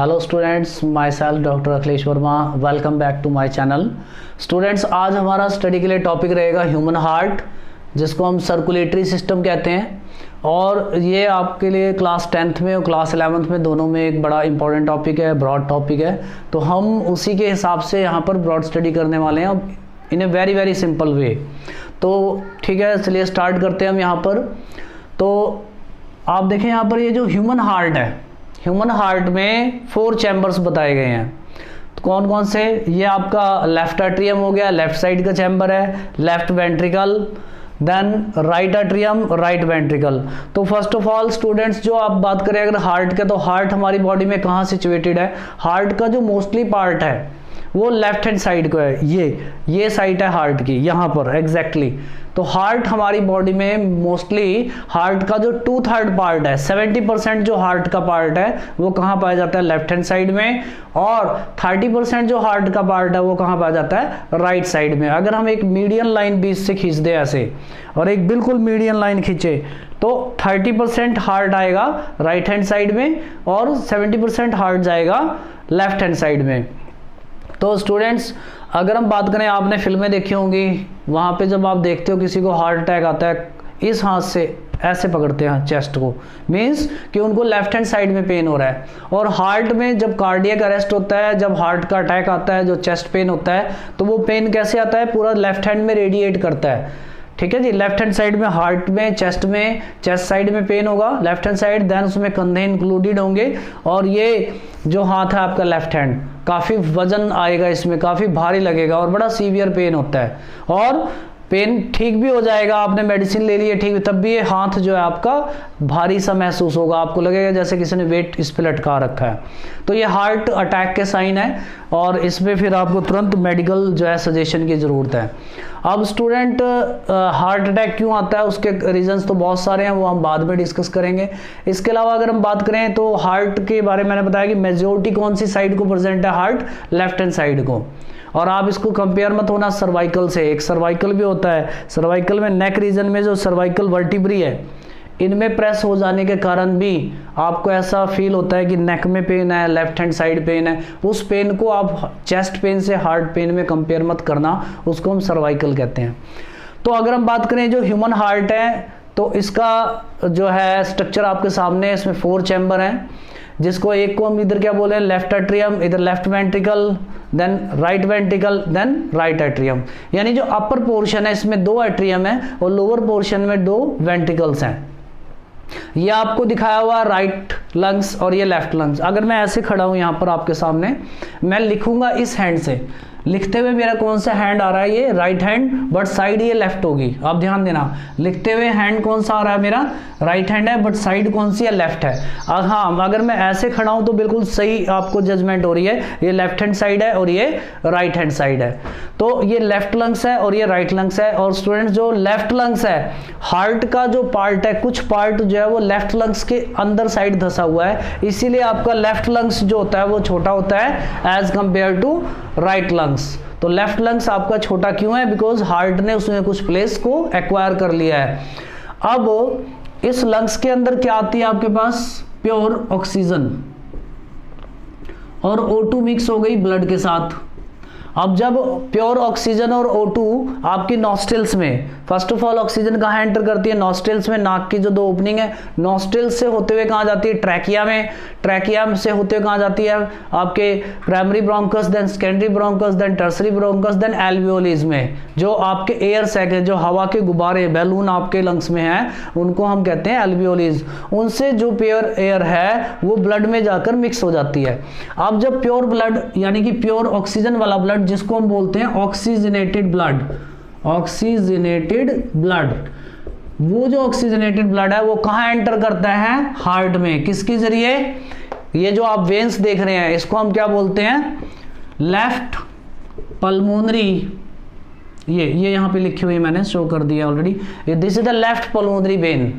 Hello students, myself doctor Akhilesh Verma. Welcome back to my channel. Students, आज हमारा study के लिए टॉपिक रहेगा ह्यूमन हार्ट, जिसको हम सर्कुलेटरी सिस्टम कहते हैं। और ये आपके लिए क्लास 10th में और क्लास 11th में दोनों में एक बड़ा इंपॉर्टेंट टॉपिक है, ब्रॉड टॉपिक है। तो हम उसी के हिसाब से यहाँ पर ब्रॉड स्टडी करने वाले हैं in a very very simple way. तो ठीक है, चलिए स्टार्ट करते हैं हम यहाँ पर। तो आप देखें यहाँ पर ये जो ह्यूमन हार्ट है, ह्यूमन हार्ट में 4 चैम्बर्स बताए गए हैं। तो कौन कौन से? ये आपका लेफ्ट एट्रियम हो गया, लेफ्ट साइड का चैम्बर है, left ventricle, then right atrium, right ventricle. तो फर्स्ट ऑफ ऑल स्टूडेंट्स, जो आप बात करें अगर हार्ट के, तो हार्ट हमारी बॉडी में कहाँ सिचुएटेड है? हार्ट का जो मोस्टली पार्ट है वो लेफ्ट हैंड साइड को है। ये साइड है हार्ट की, यहाँ पर एग्जैक्टली। तो हार्ट हमारी बॉडी में मोस्टली हार्ट का जो 2/3 पार्ट है, 70% जो हार्ट का पार्ट है वो कहाँ पाया जाता है? लेफ्ट हैंड साइड में। और 30% जो हार्ट का पार्ट है वो कहाँ पाया जाता है? राइट साइड में। अगर हम एक मीडियन लाइन बीच से खींच दे ऐसे, और एक बिल्कुल मीडियन लाइन खींचे, तो 30% हार्ट आएगा राइट हैंड साइड में और 70% हार्ट जाएगा लेफ्ट हैंड साइड में। तो स्टूडेंट्स, अगर हम बात करें, आपने फिल्में देखी होंगी, वहाँ पे जब आप देखते हो किसी को हार्ट अटैक आता है, इस हाथ से ऐसे पकड़ते हैं चेस्ट को, मीन्स कि उनको लेफ्ट हैंड साइड में पेन हो रहा है। और हार्ट में जब कार्डियक अरेस्ट होता है, जब हार्ट का अटैक आता है, जो चेस्ट पेन होता है, तो वो पेन कैसे आता है? पूरा लेफ्ट हैंड में रेडिएट करता है। ठीक है जी, लेफ्ट हैंड साइड में हार्ट में, चेस्ट साइड में पेन होगा लेफ्ट हैंड साइड, देन उसमें कंधे इंक्लूडेड होंगे। और ये जो हाथ है आपका लेफ्ट हैंड, काफ़ी वजन आएगा इसमें, काफ़ी भारी लगेगा और बड़ा सीवियर पेन होता है। और पेन ठीक भी हो जाएगा, आपने मेडिसिन ले ली है ठीक, तब भी ये हाथ जो है आपका भारी सा महसूस होगा, आपको लगेगा जैसे किसी ने वेट इस पे लटका रखा है। तो ये हार्ट अटैक के साइन है और इसमें फिर आपको तुरंत मेडिकल जो है सजेशन की ज़रूरत है। अब स्टूडेंट, हार्ट अटैक क्यों आता है, उसके रीजंस तो बहुत सारे हैं, वो हम बाद में डिस्कस करेंगे। इसके अलावा अगर हम बात करें तो हार्ट के बारे में मैंने बताया कि मेजोरिटी कौन सी साइड को प्रेजेंट है? हार्ट लेफ्ट हैंड साइड को। और आप इसको कंपेयर मत होना सर्वाइकल से, एक सर्वाइकल भी होता है। सर्वाइकल में नेक रीजन में जो सर्वाइकल वर्टिब्री है, इनमें प्रेस हो जाने के कारण भी आपको ऐसा फील होता है कि नेक में पेन है, लेफ्ट हैंड साइड पेन है। उस पेन को आप चेस्ट पेन से हार्ट पेन में कंपेयर मत करना, उसको हम सर्वाइकल कहते हैं। तो अगर हम बात करें जो ह्यूमन हार्ट है, तो इसका जो है स्ट्रक्चर आपके सामने है। इसमें 4 चैम्बर हैं, जिसको एक को हम इधर क्या बोले? लेफ्ट एट्रियम, इधर left ventricle, then right ventricle, then right atrium. यानी जो अपर पोर्शन है इसमें 2 एट्रियम है और लोअर पोर्शन में 2 वेंट्रिकल्स हैं। ये आपको दिखाया हुआ राइट लंग्स और ये लेफ्ट लंग्स। अगर मैं ऐसे खड़ा हूं यहां पर आपके सामने, मैं लिखूंगा इस हैंड से, लिखते हुए मेरा कौन सा हैंड आ रहा है? ये राइट हैंड, बट साइड ये लेफ्ट होगी। आप ध्यान देना, लिखते हुए हैंड कौन सा आ रहा है? मेरा राइट हैंड है, बट साइड कौन सी है? लेफ्ट है। हाँ, अगर मैं ऐसे खड़ा हूं तो बिल्कुल सही आपको जजमेंट हो रही है, ये लेफ्ट हैंड साइड है और ये राइट हैंड साइड है। तो ये लेफ्ट लंग्स है और ये राइट लंग्स है। और स्टूडेंट्स, जो लेफ्ट लंग्स है, हार्ट का जो पार्ट है, कुछ पार्ट जो है वो लेफ्ट लंग्स के अंदर साइड धंसा हुआ है, इसीलिए आपका लेफ्ट लंग्स जो होता है वो छोटा होता है as compare to right lungs. तो लेफ्ट लंग्स आपका छोटा क्यों है? बिकॉज हार्ट ने उसमें कुछ प्लेस को एक्वायर कर लिया है। अब इस लंग्स के अंदर क्या आती है आपके पास? प्योर ऑक्सीजन, और O2 मिक्स हो गई ब्लड के साथ। अब जब प्योर ऑक्सीजन और O2 आपकी नॉस्ट्रिल्स में, फर्स्ट ऑफ ऑल ऑक्सीजन कहाँ एंटर करती है? नॉस्ट्रिल्स में। नाक की जो 2 ओपनिंग है, नॉस्ट्रिल्स से होते हुए कहाँ जाती है? ट्रैकिया में। ट्रैकिया से होते हुए कहाँ जाती है? आपके primary bronchus, then secondary bronchus, then tertiary bronchus, then alveoli में। जो आपके एयर सैक है, जो हवा के गुब्बारे, बैलून आपके लंग्स में है, उनको हम कहते हैं एल्वियोलीज। उनसे जो प्योर एयर है वो ब्लड में जाकर मिक्स हो जाती है। अब जब प्योर ब्लड, यानी कि प्योर ऑक्सीजन वाला ब्लड, जिसको हम बोलते हैं ऑक्सीजनेटेड ब्लड, ऑक्सीजनेटेड ब्लड, वो जो ऑक्सीजनेटेड ब्लड है वो कहाँ एंटर करता है? हार्ट में। किसके जरिए? ये जो आप वेन्स देख रहे हैं, इसको हम क्या बोलते हैं? Left pulmonary. ये यहां पे लिखी हुई मैंने शो कर दिया already. This is the left pulmonary vein.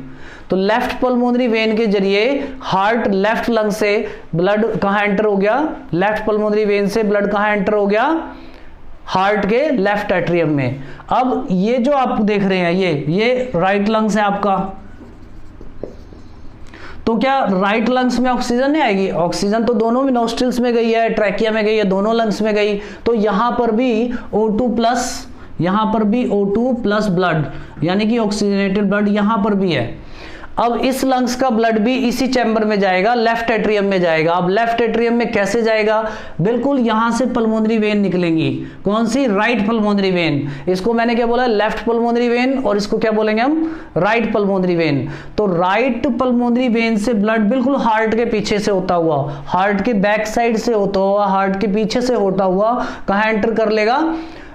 तो लेफ्ट पल्मोनरी वेन के जरिए हार्ट लेफ्ट लंग से ब्लड कहां एंटर हो गया? लेफ्ट पल्मोनरी वेन से ब्लड कहां एंटर हो गया? हार्ट के लेफ्ट एट्रियम में। अब ये जो आप देख रहे हैं, ये राइट लंग्स है आपका। तो क्या राइट लंग्स में ऑक्सीजन नहीं आएगी? ऑक्सीजन तो दोनों में, नोस्ट्रिल्स में गई है, ट्रैकिया में गई है, दोनों लंग्स में गई, तो यहां पर भी O2 प्लस, यहां पर भी O2 प्लस ब्लड, यानी कि ऑक्सीजनेटेड ब्लड यहां पर भी है। अब इस लंग्स का ब्लड भी इसी चैम्बर में जाएगा, लेफ्ट एट्रियम में जाएगा। अब लेफ्ट एट्रियम में कैसे जाएगा? बिल्कुल यहां से पल्मोनरी वेन निकलेंगी। कौन सी? Right pulmonary vein. इसको मैंने क्या बोला? लेफ्ट पल्मोनरी वेन, और इसको क्या बोलेंगे हम? Right pulmonary vein. तो राइट पल्मोनरी वेन से ब्लड बिल्कुल हार्ट के पीछे से होता हुआ, हार्ट के बैक साइड से होता हुआ, हार्ट के पीछे से होता हुआ कहां एंटर कर लेगा?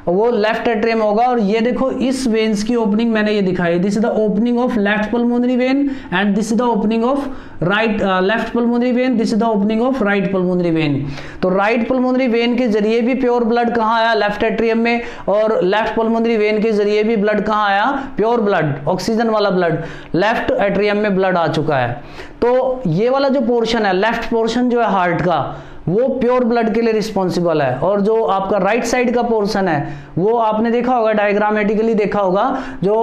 वो लेफ्ट एट्रियम होगा। और ये देखो इस वेन्स की ओपनिंग मैंने ये दिखाई, this is the opening of left pulmonary vein and this is the opening of right, left pulmonary vein, this is the opening of right pulmonary vein. तो राइट पल्मोनरी वेन के जरिए भी pure blood कहाँ आया? Left atrium में। और left pulmonary vein के जरिए भी ब्लड कहाँ आया? प्योर ब्लड, ऑक्सीजन वाला ब्लड लेफ्ट एट्रियम में ब्लड आ चुका है। तो ये वाला जो पोर्शन है, लेफ्ट पोर्शन जो है हार्ट का, वो प्योर ब्लड के लिए रिस्पॉन्सिबल है। और जो आपका राइट साइड का पोर्शन है, वो आपने देखा होगा, डायग्रामेटिकली देखा होगा, जो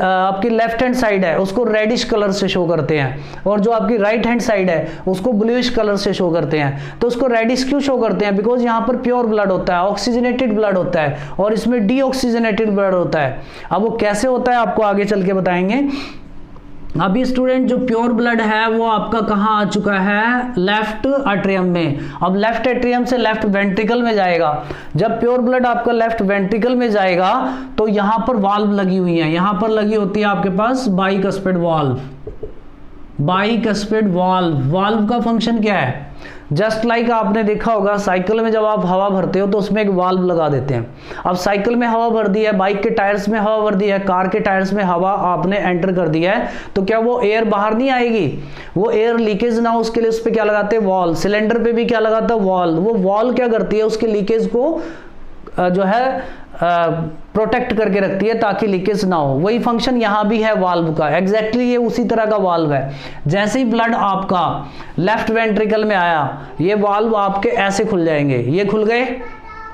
आपकी लेफ्ट हैंड साइड है उसको रेडिश कलर से शो करते हैं, और जो आपकी राइट हैंड साइड है उसको ब्लूइश कलर से शो करते हैं। तो उसको रेडिश क्यों शो करते हैं? बिकॉज यहाँ पर प्योर ब्लड होता है, ऑक्सीजनेटेड ब्लड होता है, और इसमें डीऑक्सीजनेटेड ब्लड होता है। अब वो कैसे होता है आपको आगे चल के बताएंगे। अभी स्टूडेंट जो प्योर ब्लड है वो आपका कहाँ आ चुका है? लेफ्ट एट्रियम में। अब लेफ्ट एट्रियम से लेफ्ट वेंट्रिकल में जाएगा। जब प्योर ब्लड आपका लेफ्ट वेंट्रिकल में जाएगा तो यहां पर वाल्व लगी हुई है, यहां पर लगी होती है आपके पास bicuspid valve. Bicuspid valve, valve का फंक्शन क्या है? जस्ट लाइक आपने देखा होगा साइकिल में जब आप हवा भरते हो तो उसमें एक वाल्व लगा देते हैं। अब साइकिल में हवा भर दी है, बाइक के टायर्स में हवा भर दी है, कार के टायर्स में हवा आपने एंटर कर दिया है, तो क्या वो एयर बाहर नहीं आएगी? वो एयर लीकेज ना हो उसके लिए उस पर क्या लगाते हैं? वॉल। सिलेंडर पे भी क्या लगाता है? वॉल। वो वॉल क्या करती है? उसके लीकेज को जो है प्रोटेक्ट करके रखती है ताकि लीकेज ना हो। वही फंक्शन यहां भी है वाल्व का, एग्जैक्टली ये उसी तरह का वाल्व है। जैसे ही ब्लड आपका लेफ्ट वेंट्रिकल में आया, ये वाल्व आपके ऐसे खुल जाएंगे, ये खुल गए।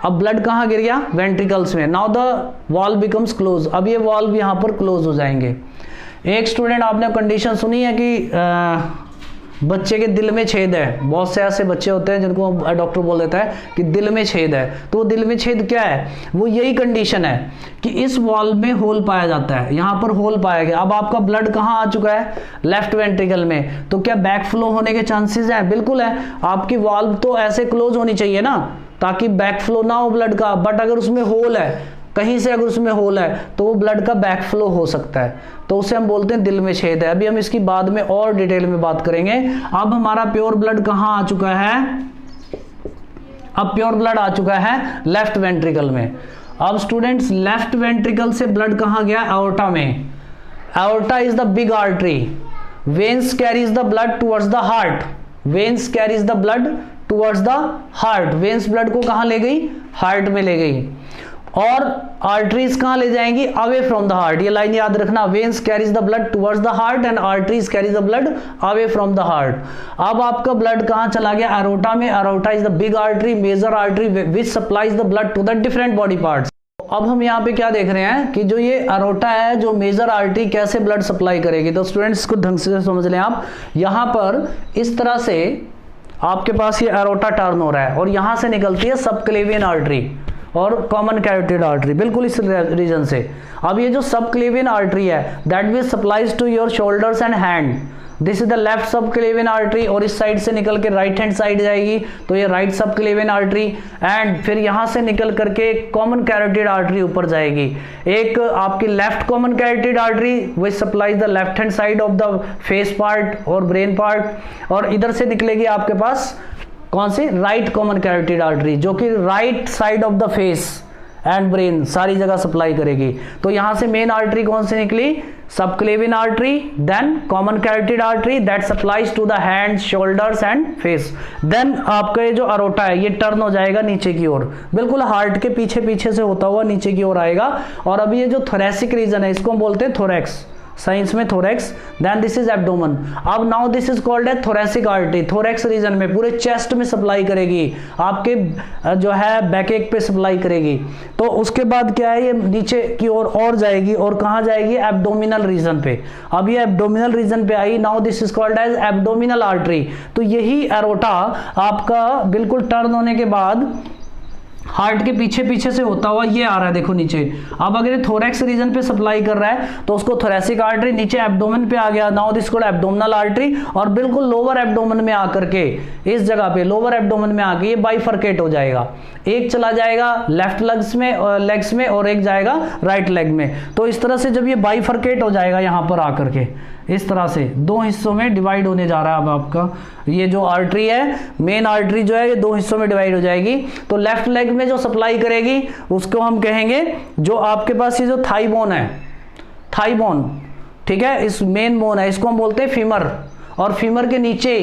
अब ब्लड कहां गिर गया? वेंट्रिकल्स में। Now the valve becomes close. अब ये वाल्व यहां पर क्लोज हो जाएंगे। एक स्टूडेंट आपने कंडीशन सुनी है कि बच्चे के दिल में छेद है। बहुत से ऐसे बच्चे होते हैं जिनको डॉक्टर बोल देता है कि दिल में छेद है। तो दिल में छेद क्या है? वो यही कंडीशन है कि इस वाल्व में होल पाया जाता है, यहाँ पर होल पाया गया। अब आपका ब्लड कहाँ आ चुका है? लेफ्ट वेंट्रिकल में। तो क्या बैक फ्लो होने के चांसेस हैं? बिल्कुल है। आपकी वाल्व तो ऐसे क्लोज होनी चाहिए ना ताकि बैक फ्लो ना हो ब्लड का, बट अगर उसमें होल है, कहीं से अगर उसमें होल है तो वो ब्लड का बैक फ्लो हो सकता है, तो उसे हम बोलते हैं दिल में छेद है। अभी हम इसकी बाद में और डिटेल में बात करेंगे। अब हमारा प्योर ब्लड कहाँ आ चुका है? अब प्योर ब्लड आ चुका है लेफ्ट वेंट्रिकल में। अब स्टूडेंट्स लेफ्ट वेंट्रिकल से ब्लड कहाँ गया? एओर्टा में। Aorta is the big artery. Veins carries the blood towards the heart. Veins carries the blood towards the heart. Veins blood को कहाँ ले गई? हार्ट में ले गई। और आर्टरीज कहां ले जाएंगी? Away from the heart. ये लाइन याद रखना, veins carries the blood towards the heart and arteries carries the blood away from the heart. अब आपका ब्लड कहां चला गया? एरोटा में। Aorta is the big artery, major artery which supplies the blood to the different body parts. अब हम यहाँ पे क्या देख रहे हैं कि जो ये एरोटा है, जो मेजर आर्टरी कैसे ब्लड सप्लाई करेगी। तो स्टूडेंट्स को ढंग से समझ लें आप। यहाँ पर इस तरह से आपके पास ये एरोटा टर्न हो रहा है और यहां से निकलती है सबक्लेवियन आर्टरी और कॉमन कैरोटिड आर्टरी, बिल्कुल इस रीजन से। अब ये जो सबक्लेवियन आर्टरी है that will supplies to your shoulders and hand. This is the left subclavian artery, और इस साइड से निकल के राइट हैंड साइड जाएगी तो ये राइट सबक्लेवियन आर्टरी, एंड फिर यहां से निकल करके कॉमन कैरोटिड आर्टरी ऊपर जाएगी। एक आपकी left common carotid artery which supplies the left hand side of the face part और ब्रेन पार्ट, और इधर से निकलेगी आपके पास कौन सी? राइट कॉमन कैरोटिड आर्टरी, जो कि right side of the face and brain सारी जगह सप्लाई करेगी। तो यहां से मेन आर्टरी कौन सी निकली? Subclavian artery, then common carotid artery that supplies to the hands, shoulders and face. Then आपका ये जो अरोटा है ये टर्न हो जाएगा नीचे की ओर, बिल्कुल हार्ट के पीछे पीछे से होता हुआ नीचे की ओर आएगा। और अभी ये जो थोरेसिक रीजन है इसको हम बोलते हैं थोरैक्स। साइंस में thorax, then this is abdomen. अब नाउ दिस इज कॉल्ड है थोरेसिक आर्टरी। थोरैक्स रीजन में पूरे चेस्ट में सप्लाई करेगी, आपके जो है बैक एक पे सप्लाई करेगी। तो उसके बाद क्या है, ये नीचे की ओर और जाएगी, और कहाँ जाएगी, एब्डोमिनल रीजन पे। अब ये एब्डोमिनल रीजन पे आई, now this is called as abdominal artery. तो यही एरोटा आपका बिल्कुल टर्न होने के बाद हार्ट के पीछे पीछे से होता हुआ ये आ रहा है, देखो नीचे। अब अगर ये थोरैक्स रीजन पे सप्लाई कर रहा है तो उसको थोरेसिक आर्टरी, नीचे एब्डोमेन पे आ गया, now this called abdominal artery. और बिल्कुल लोअर एब्डोमेन में आकर के, इस जगह पे लोअर एब्डोमेन में आके ये बाइफरकेट हो जाएगा। एक चला जाएगा लेफ्ट लेग्स में और एक जाएगा राइट लेग में। तो इस तरह से जब ये बाइफरकेट हो जाएगा यहाँ पर आकर के, इस तरह से दो हिस्सों में डिवाइड होने जा रहा है। अब आपका ये जो आर्टरी है, मेन आर्टरी जो है, ये दो हिस्सों में डिवाइड हो जाएगी। तो लेफ्ट लेग में जो सप्लाई करेगी उसको हम कहेंगे, जो आपके पास ये जो थाई बोन है, थाई बोन, ठीक है, इस मेन बोन है, इसको हम बोलते हैं फीमर। और फीमर के नीचे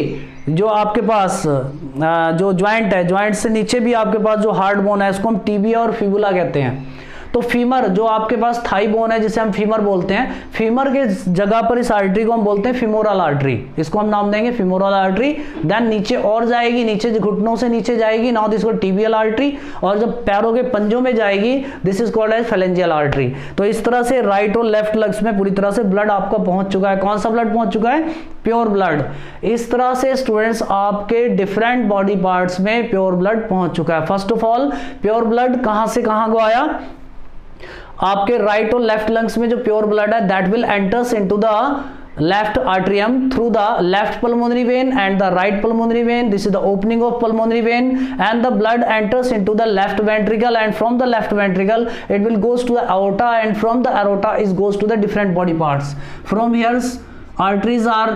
जो आपके पास जो ज्वाइंट है, ज्वाइंट से नीचे भी आपके पास जो हार्ड बोन है, इसको हम टिबिया और फिबुला कहते हैं। तो फीमर जो आपके पास थाई बोन है, जिसे हम फीमर बोलते हैं, फीमर के जगह पर इस आर्टरी को हम बोलते हैं फिमोरल आर्टरी। इसको हम नाम देंगे फिमोरल आर्टरी। देन नीचे और जाएगी, नीचे घुटनों से नीचे जाएगी, now this called tibial artery. और जब पैरों के पंजों में जाएगी, this is called as phalangeal artery. तो इस तरह से राइट और लेफ्ट लेग्स में पूरी तरह से ब्लड आपका पहुंच चुका है। कौन सा ब्लड पहुंच चुका है, प्योर ब्लड। इस तरह से स्टूडेंट्स आपके डिफरेंट बॉडी पार्ट्स में प्योर ब्लड पहुंच चुका है। First of all pure blood कहां से कहां को आया, आपके राइट और लेफ्ट लंग्स में जो प्योर ब्लड है, that will enters into the left atrium through the left pulmonary vein and the right pulmonary vein. This is the opening of pulmonary vein, and the blood enters into the left ventricle, and from the left ventricle it will goes to the aorta, and from the aorta it goes to the different body parts. From here arteries are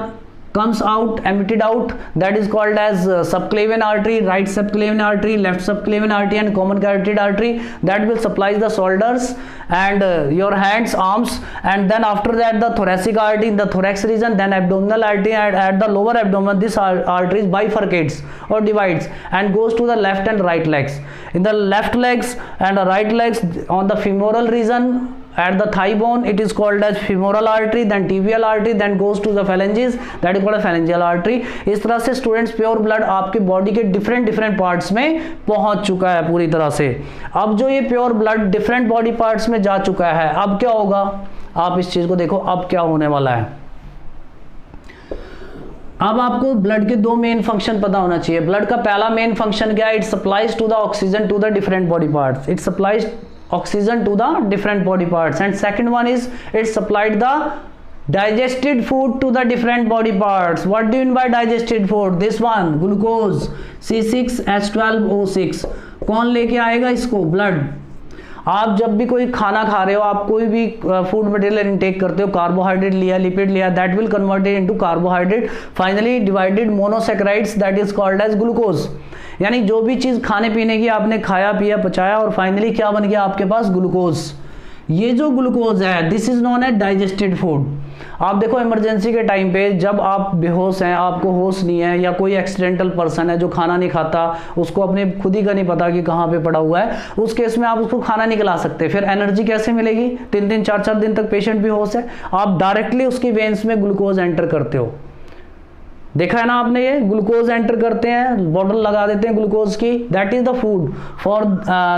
comes out, emitted out, that is called as subclavian artery, right subclavian artery, left subclavian artery, and common carotid artery, that will supply the shoulders and your hands, arms. And then after that the thoracic artery in the thorax region, then abdominal artery, and at the lower abdomen this artery bifurcates or divides and goes to the left and right legs. In the left legs and the right legs, on the femoral region at the thigh bone, it is called as femoral artery, then tibial artery, then goes to the phalanges, that is called a phalangeal artery. इस तरह से students pure blood आपके body के different parts में पहुंच चुका है पूरी तरह से। अब जो ये pure blood different body parts में जा चुका है, अब क्या होगा, आप इस चीज को देखो, अब क्या होने वाला है। अब आपको ब्लड के दो मेन फंक्शन पता होना चाहिए। ब्लड का पहला मेन फंक्शन क्या है, it supplies to the oxygen to the different body parts, it supplies oxygen to the different body parts. And second one is it supplied the digested food to the different body parts. What do you mean by digested food? This one, glucose, C6H12O6. कौन लेके आएगा इसको, blood. आप जब भी कोई खाना खा रहे हो, आप कोई भी फूड मटेरियल इनटेक करते हो, कार्बोहाइड्रेट लिया, लिपिड लिया, that will converted into carbohydrate, finally divided monosaccharides, that is called as glucose. यानी जो भी चीज खाने पीने की आपने खाया पिया पचाया, और फाइनली क्या बन गया आपके पास, ग्लूकोज। ये जो ग्लूकोज है, this is known as digested food. आप देखो इमरजेंसी के टाइम पे जब आप बेहोश हैं, आपको होश नहीं है, या कोई एक्सीडेंटल पर्सन है जो खाना नहीं खाता, उसको अपने खुद ही का नहीं पता कि कहाँ पे पड़ा हुआ है, उस केस में आप उसको खाना नहीं खिला सकते। फिर एनर्जी कैसे मिलेगी, 3-3 4-4 दिन तक पेशेंट बेहोश है, आप डायरेक्टली उसकी वेन्स में ग्लूकोज एंटर करते हो। देखा है ना आपने, ये ग्लूकोज एंटर करते हैं, बॉटल लगा देते हैं ग्लूकोज की, that is the food for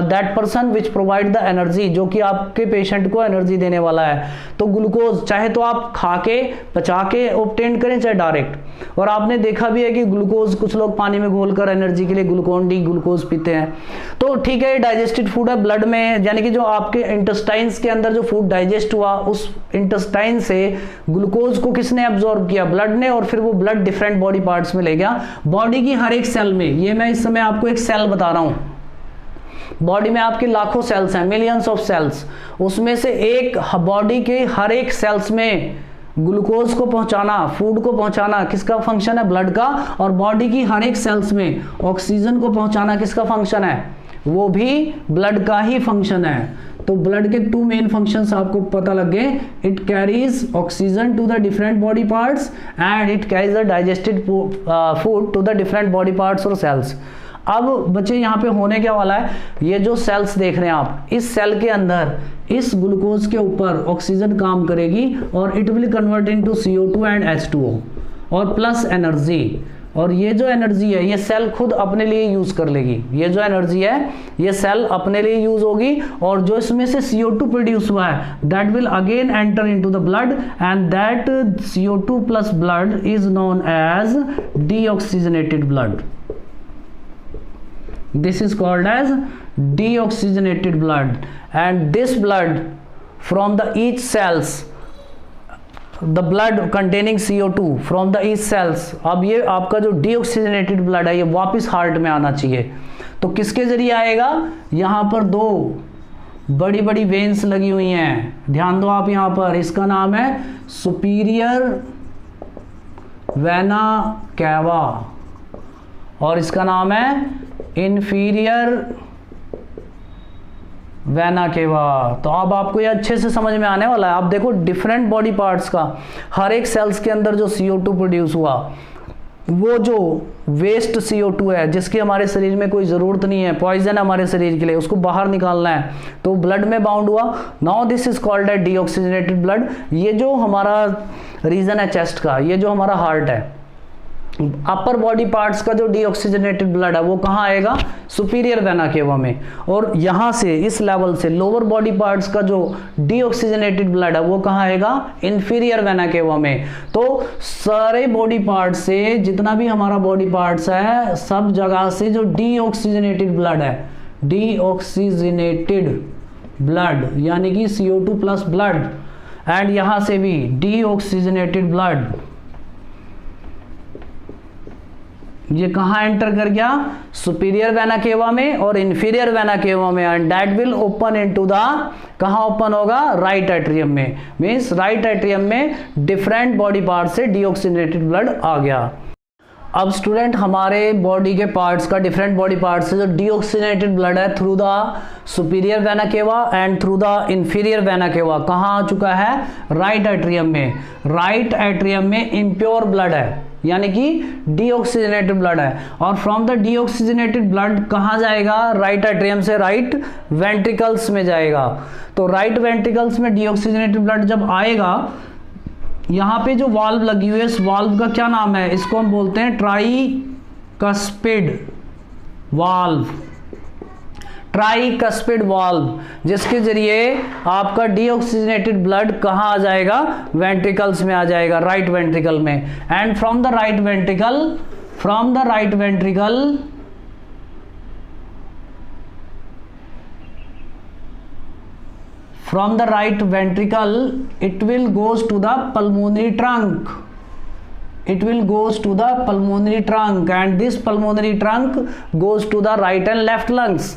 that person which provide the energy, जो कि आपके पेशेंट को एनर्जी देने वाला है। तो ग्लूकोज चाहे तो आप खा के पचा के ऑब्टेन करें, चाहे डायरेक्ट। और आपने देखा भी है कि ग्लूकोज कुछ लोग पानी में घोलकर एनर्जी के लिए ग्लूकोन डी ग्लूकोज पीते हैं। तो ठीक है, डाइजेस्टेड फूड है ब्लड में, यानी कि जो आपके इंटेस्टाइन्स के अंदर जो फूड डाइजेस्ट हुआ, उस इंटेस्टाइन से ग्लूकोज को किसने एब्जॉर्ब किया, ब्लड ने, और फिर वो ब्लड डिफरेंट बॉडी पार्ट्स में ले गया। बॉडी की हर एक सेल में, ये मैं इस समय आपको एक सेल बता रहा हूं, बॉडी में आपके लाखों सेल्स हैं, मिलियंस ऑफ सेल्स, उसमें से एक बॉडी के हर एक सेल्स में ग्लूकोज को पहुंचाना, फूड को पहुंचाना किसका फंक्शन है, ब्लड का। और बॉडी की हर एक सेल्स में ऑक्सीजन को पहुंचाना किसका फंक्शन है, वो भी ब्लड का ही फंक्शन है। तो ब्लड के 2 मेन फंक्शंस आपको पता लग गए, it carries oxygen to the different body parts and it carries the digested food to the different body parts और सेल्स। अब बच्चे यहाँ पे होने क्या वाला है, ये जो सेल्स देख रहे हैं आप, इस सेल के अंदर इस ग्लूकोज के ऊपर ऑक्सीजन काम करेगी और it will convert into CO2 and H2O और प्लस एनर्जी, और ये जो एनर्जी है ये सेल खुद अपने लिए यूज कर लेगी। ये जो एनर्जी है ये सेल अपने लिए यूज होगी, और जो इसमें से CO2 प्रोड्यूस हुआ है that will again enter into the blood and that CO2 plus blood is known as deoxygenated blood. This is called as deoxygenated blood, and this blood from the each cells, the blood containing CO2 from the each cells, अब ये आपका जो deoxygenated blood है ये वापस heart में आना चाहिए। तो किसके जरिए आएगा, यहाँ पर दो बड़ी बड़ी वेन्स लगी हुई हैं, ध्यान दो आप यहाँ पर, इसका नाम है सुपीरियर वेना कैवा और इसका नाम है इंफीरियर वेना केवा। तो अब आपको ये अच्छे से समझ में आने वाला है। आप देखो डिफरेंट बॉडी पार्ट्स का, हर एक सेल्स के अंदर जो CO2 प्रोड्यूस हुआ, वो जो वेस्ट CO2 है जिसकी हमारे शरीर में कोई ज़रूरत नहीं है, पॉइजन हमारे शरीर के लिए, उसको बाहर निकालना है, तो ब्लड में बाउंड हुआ। नाउ दिस इज कॉल्ड है डीऑक्सीजनेटेड ब्लड। ये जो हमारा रीजन है चेस्ट का, ये जो हमारा हार्ट है, अपर बॉडी पार्ट्स का जो डीऑक्सीजनेटेड ब्लड है वो कहाँ आएगा, सुपीरियर वेना केवा में, और यहाँ से इस लेवल से लोअर बॉडी पार्ट्स का जो डीऑक्सीजनेटेड ब्लड है वो कहाँ आएगा, इंफीरियर वेना केवा में। तो सारे बॉडी पार्ट से, जितना भी हमारा बॉडी पार्ट्स है, सब जगह से जो डीऑक्सीजनेटेड ब्लड है, डीऑक्सीजनेटेड ब्लड यानी कि CO2 प्लस ब्लड, एंड यहाँ से भी डीऑक्सीजनेटेड ब्लड, ये कहाँ एंटर कर गया, सुपीरियर वेना केवा में और इंफीरियर वेना केवा में, and that will open into the, कहाँ ओपन होगा, राइट एट्रियम में। मींस राइट एट्रियम में डिफरेंट बॉडी पार्ट से डीऑक्सीजनेटेड ब्लड आ गया। अब स्टूडेंट हमारे बॉडी के पार्ट्स का, डिफरेंट बॉडी पार्ट्स से जो डीऑक्सीजनेटेड ब्लड है through the superior vena cava and through the inferior vena cava कहाँ आ चुका है, राइट एट्रियम में। राइट एट्रियम में इम्प्योर ब्लड है यानी कि डीऑक्सीजनेटेड ब्लड है, और फ्रॉम द डीऑक्सीजनेटेड ब्लड कहाँ जाएगा, राइट एट्रियम से राइट वेंट्रिकल्स में जाएगा। तो राइट वेंट्रिकल्स में डीऑक्सीजनेटेड ब्लड जब आएगा, यहाँ पे जो वाल्व लगी हुई है, इस वाल्व का क्या नाम है, इसको हम बोलते हैं ट्राइकस्पिड वाल्व, ट्राइकस्पिड वाल्व, जिसके जरिए आपका डीऑक्सीजनेटेड ब्लड कहाँ आ जाएगा, वेंट्रिकल्स में आ जाएगा, राइट वेंट्रिकल में। And from the right ventricle, from the right ventricle from the right ventricle it will goes to the pulmonary trunk, it will goes to the pulmonary trunk and this pulmonary trunk goes to the right and left lungs।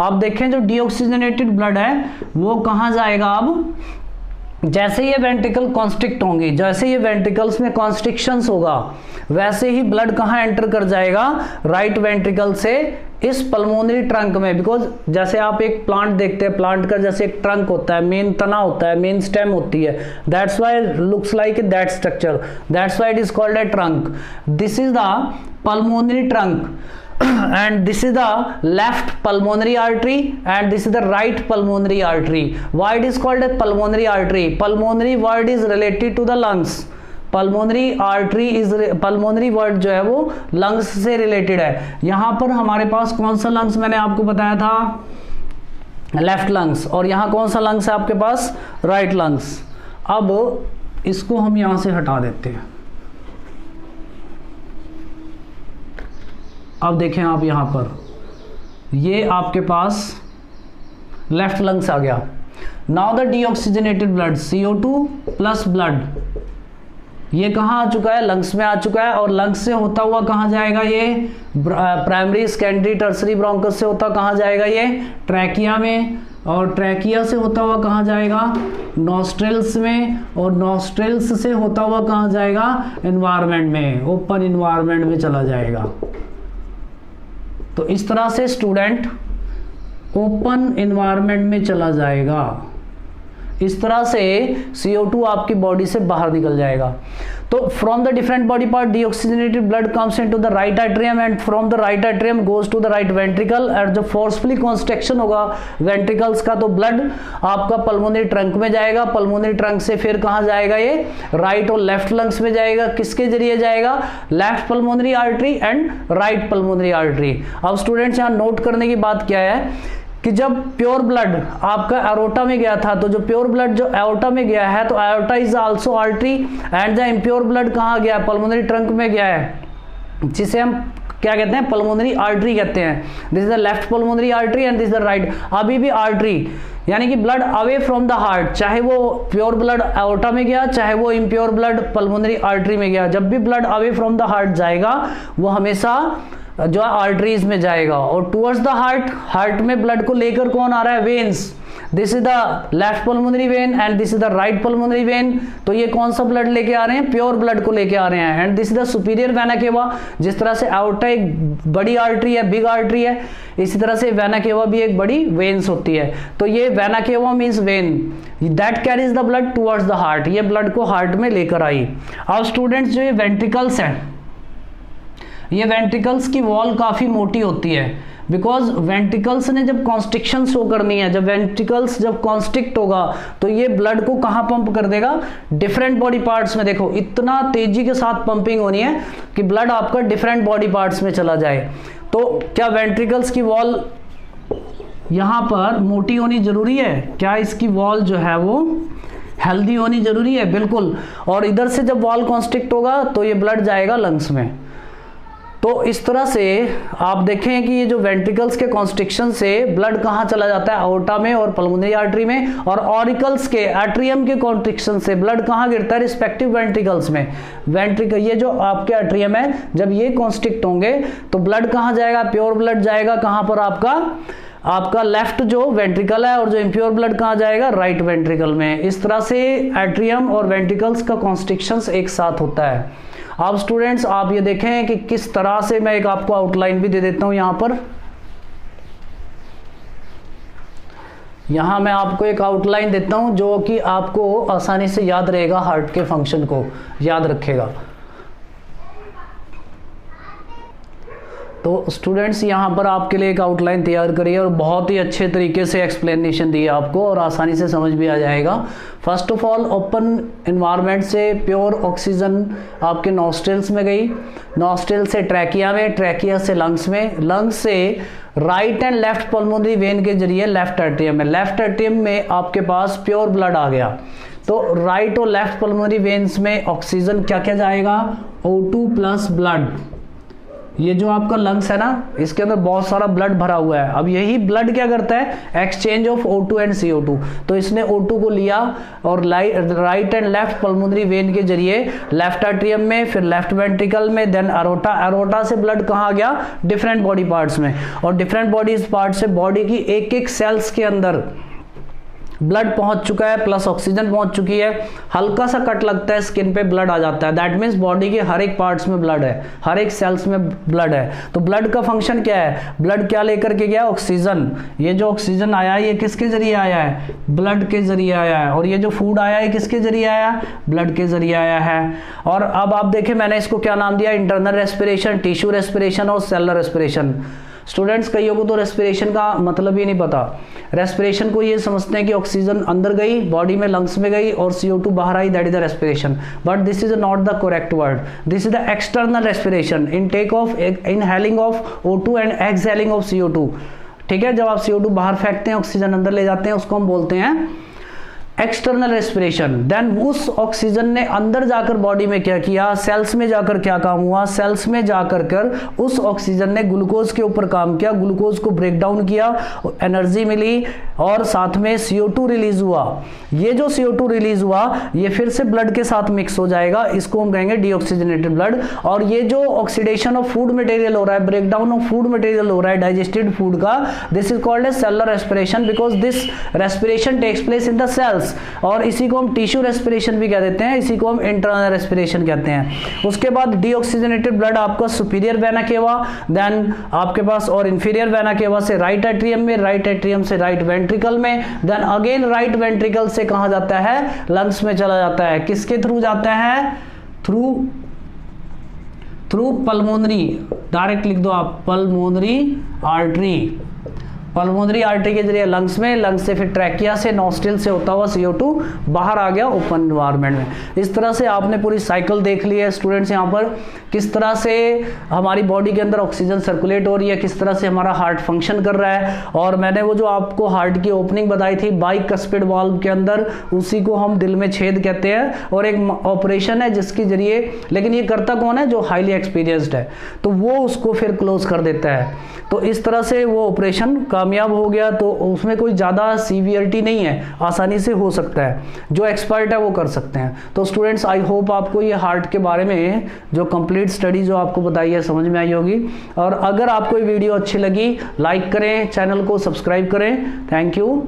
आप देखें जो deoxygenated blood है वो कहाँ जाएगा, अब जैसे ये वेंट्रिकल कॉन्स्ट्रिक्ट होंगे, जैसे ये वेंट्रिकल्स में कॉन्स्ट्रिक्शंस होगा, वैसे ही ब्लड कहाँ एंटर कर जाएगा, राइट वेंट्रिकल से इस पल्मोनरी ट्रंक में। बिकॉज जैसे आप एक प्लांट देखते हैं, प्लांट का जैसे एक ट्रंक होता है, मेन तना होता है, मेन स्टेम होती है, that's why looks like that structure, that's why it is called a trunk. This is the pulmonary trunk and this is the left pulmonary artery and this is the right pulmonary artery. Why it is called a pulmonary artery? Pulmonary word is related to the lungs. Pulmonary artery is, pulmonary word जो है वो lungs से related है। यहाँ पर हमारे पास कौन सा lungs मैंने आपको बताया था, लेफ्ट लंग्स, और यहाँ कौन सा लंग्स है आपके पास, राइट लंग्स। अब इसको हम यहाँ से हटा देते हैं। अब देखें आप यहाँ पर, ये आपके पास लेफ्ट लंग्स आ गया। Now the deoxygenated blood CO2 plus blood ये कहाँ आ चुका है, लंग्स में आ चुका है, और लंग्स से होता हुआ कहाँ जाएगा, ये प्राइमरी सेकेंडरी टर्सरी ब्रोंकस से होता कहाँ जाएगा, ये ट्रैकिया में, और ट्रैकिया से होता हुआ कहाँ जाएगा, नॉस्ट्रेल्स में, और नॉस्ट्रेल्स से होता हुआ कहाँ जाएगा, एनवायरनमेंट में, ओपन एनवायरनमेंट में चला जाएगा। तो इस तरह से स्टूडेंट ओपन एनवायरनमेंट में चला जाएगा। इस तरह से CO2 आपकी बॉडी से बाहर निकल जाएगा। तो from the different body part deoxygenated blood comes into the right atrium and from the right atrium goes to the right ventricle. और जब फोर्सफुली कॉन्स्ट्रक्शन होगा वेंट्रिकल्स का तो ब्लड आपका पल्मोनरी ट्रंक में जाएगा, पल्मोनरी ट्रंक से फिर कहां जाएगा, ये राइट और लेफ्ट लंग्स में जाएगा। किसके जरिए जाएगा, left pulmonary artery and right pulmonary artery. अब स्टूडेंट्स यहां नोट करने की बात क्या है कि जब प्योर ब्लड आपका एरोटा में गया था, तो जो प्योर ब्लड जो एओर्टा में गया है, तो aorta is also artery and the impure blood कहाँ गया, पल्मोनरी ट्रंक में गया है, जिसे हम क्या कहते हैं, पल्मोनरी आर्टरी कहते हैं। This is the left pulmonary artery and this is the right. अभी भी आर्टरी यानी कि blood away from the heart, चाहे वो प्योर ब्लड एओर्टा में गया, चाहे वो इम्प्योर ब्लड पल्मोनरी आर्टरी में गया, जब भी blood away from the heart जाएगा वो हमेशा जो आर्टरीज में जाएगा। और टुवर्ड्स द हार्ट, हार्ट में ब्लड को लेकर कौन आ रहा है, veins. This is the left pulmonary vein and this is the right pulmonary vein. तो ये कौन सा ब्लड लेके आ रहे हैं, प्योर ब्लड को लेके आ रहे हैं। And this is the superior vena cava. जिस तरह से एओर्टा एक बड़ी आर्टरी है, बिग आर्टरी है, इसी तरह से वेना केवा भी एक बड़ी वेन्स होती है। तो ये vena cava means when that carries the blood towards the heart, ये ब्लड को हार्ट में लेकर आई। अब स्टूडेंट्स जो ये वेंट्रिकल्स हैं, ये वेंट्रिकल्स की वॉल काफी मोटी होती है, बिकॉज वेंट्रिकल्स ने जब कॉन्स्ट्रिक्शन शो करनी है, जब वेंट्रिकल्स जब कॉन्स्ट्रिक्ट होगा तो ये ब्लड को कहाँ पंप कर देगा, डिफरेंट बॉडी पार्ट्स में। देखो इतना तेजी के साथ पंपिंग होनी है कि ब्लड आपका डिफरेंट बॉडी पार्ट्स में चला जाए। तो क्या वेंट्रिकल्स की वॉल यहाँ पर मोटी होनी जरूरी है, क्या इसकी वॉल जो है वो हेल्दी होनी जरूरी है, बिल्कुल। और इधर से जब वॉल कॉन्स्ट्रिक्ट होगा तो ये ब्लड जाएगा लंग्स में। तो इस तरह से आप देखें कि ये जो वेंट्रिकल्स के कॉन्स्ट्रिक्शन से ब्लड कहाँ चला जाता है, एओर्टा में और पल्मोनरी आर्टरी में, और ऑरिकल्स के एट्रियम के कॉन्स्ट्रिक्शन से ब्लड कहाँ गिरता है, रिस्पेक्टिव वेंट्रिकल्स में। वेंट्रिकल ये जो आपके एट्रियम है, जब ये कॉन्स्ट्रिक्ट होंगे तो ब्लड कहाँ जाएगा, प्योर ब्लड जाएगा कहाँ पर, आपका लेफ्ट जो वेंट्रिकल है, और जो इम्प्योर ब्लड कहाँ जाएगा, राइट वेंट्रिकल में। इस तरह से एट्रियम और वेंट्रिकल्स का कॉन्स्ट्रिक्शंस एक साथ होता है। अब स्टूडेंट्स आप ये देखें कि किस तरह से, मैं एक आपको आउटलाइन भी दे देता हूं यहां पर। यहां मैं आपको एक आउटलाइन देता हूं जो कि आपको आसानी से याद रहेगा, हार्ट के फंक्शन को याद रखेगा। तो स्टूडेंट्स यहाँ पर आपके लिए एक आउटलाइन तैयार करी है और बहुत ही अच्छे तरीके से एक्सप्लेनेशन दी है आपको और आसानी से समझ भी आ जाएगा। First of all open environment से प्योर ऑक्सीजन आपके नॉस्ट्रिल्स में गई, नॉस्ट्रिल से ट्रैकिया में, ट्रैकिया से लंग्स में, लंग्स से right and left pulmonary vein के जरिए लेफ्ट एट्रियम में, लेफ्ट एट्रियम में आपके पास प्योर ब्लड आ गया। तो राइट और लेफ्ट पल्मोनरी वेन्स में ऑक्सीजन क्या क्या जाएगा, O2 प्लस ब्लड। ये जो आपका लंग्स है ना, इसके अंदर बहुत सारा ब्लड भरा हुआ है। अब यही ब्लड क्या करता है, exchange of O2 and CO2। तो इसने O2 को लिया और right and left pulmonary vein के जरिए लेफ्ट एट्रियम में, फिर लेफ्ट वेंट्रिकल में, देन एरोटा, एरोटा से ब्लड कहाँ गया, डिफरेंट बॉडी पार्ट्स में, और डिफरेंट बॉडी पार्ट्स से बॉडी की एक एक सेल्स के अंदर ब्लड पहुंच चुका है, प्लस ऑक्सीजन पहुंच चुकी है। हल्का सा कट लगता है स्किन पे, ब्लड आ जाता है। दैट मीन्स बॉडी के हर एक पार्ट्स में ब्लड है, हर एक सेल्स में ब्लड है। तो ब्लड का फंक्शन क्या है, ब्लड क्या लेकर के गया, ऑक्सीजन। ये जो ऑक्सीजन आया है ये किसके जरिए आया है, ब्लड के जरिए आया है। और ये जो फूड आया है किसके जरिए आया, ब्लड के जरिए आया है। और अब आप देखें मैंने इसको क्या नाम दिया, इंटरनल रेस्पिरेशन, टिश्यू रेस्पिरेशन और सेलुलर रेस्पिरेशन। स्टूडेंट्स कईयों को तो रेस्पिरेशन का मतलब ही नहीं पता। रेस्पिरेशन को ये समझते हैं कि ऑक्सीजन अंदर गई बॉडी में, लंग्स में गई और CO2 बाहर आई, that is the respiration. But this is not the correct word, this is the external respiration, intake of, inhaling of O2 and exhaling of CO2। ठीक है, जब आप CO2 बाहर फेंकते हैं, ऑक्सीजन अंदर ले जाते हैं, उसको हम बोलते हैं एक्सटर्नल रेस्पिरेशन। देन उस ऑक्सीजन ने अंदर जाकर बॉडी में क्या किया, सेल्स में जाकर क्या काम हुआ, सेल्स में जाकर कर उस ऑक्सीजन ने ग्लूकोज के ऊपर काम किया, ग्लूकोज को ब्रेक डाउन किया, एनर्जी मिली और साथ में CO2 रिलीज हुआ। ये जो CO2 रिलीज हुआ ये फिर से ब्लड के साथ मिक्स हो जाएगा, इसको हम कहेंगे डीऑक्सीजनेटेड ब्लड। और ये जो ऑक्सीडेशन ऑफ फूड मटेरियल हो रहा है, break down of food material हो रहा है डाइजेस्टेड फूड का, this is called as cellular respiration, because this respiration takes place in the cells. Yes, और इसी को हम टिश्यू रेस्पिरेशन भी कह देते हैं, इसी को हम इंटरनल रेस्पिरेशन कहते हैं। उसके बाद डीऑक्सीजनेटेड ब्लड आपका सुपीरियर वेना केवा, देन आपके पास और इंफीरियर वेना केवा से राइट एट्रियम में, राइट एट्रियम से राइट वेंट्रिकल में, देन अगेन राइट वेंट्रिकल से कहां जाता है, लंग्स में चला जाता है। किसके थ्रू जाता है, थ्रू पल्मोनरी, डायरेक्ट लिख दो आप, पल्मोनरी आर्टरी, पल्मोनरी आर्टरी के जरिए लंग्स में, लंग्स से फिर ट्रैकिया से, नॉस्ट्रिल से होता हुआ CO2 बाहर आ गया ओपन एनवायरनमेंट में। इस तरह से आपने पूरी साइकिल देख ली है स्टूडेंट्स, यहाँ पर किस तरह से हमारी बॉडी के अंदर ऑक्सीजन सर्कुलेट हो रही है, किस तरह से हमारा हार्ट फंक्शन कर रहा है। और मैंने वो जो आपको हार्ट की ओपनिंग बताई थी बाइकस्पिड वाल्व के अंदर, उसी को हम दिल में छेद कहते हैं, और एक ऑपरेशन है जिसके जरिए, लेकिन ये करता कौन है, जो हाईली एक्सपीरियंस्ड है, तो वो उसको फिर क्लोज कर देता है। तो इस तरह से वो ऑपरेशन कामयाब हो गया, तो उसमें कोई ज़्यादा सीवियरिटी नहीं है, आसानी से हो सकता है, जो एक्सपर्ट है वो कर सकते हैं। तो स्टूडेंट्स आई होप आपको ये हार्ट के बारे में जो कंप्लीट स्टडी जो आपको बताई है समझ में आई होगी। और अगर आपको ये वीडियो अच्छी लगी, लाइक करें, चैनल को सब्सक्राइब करें। Thank you.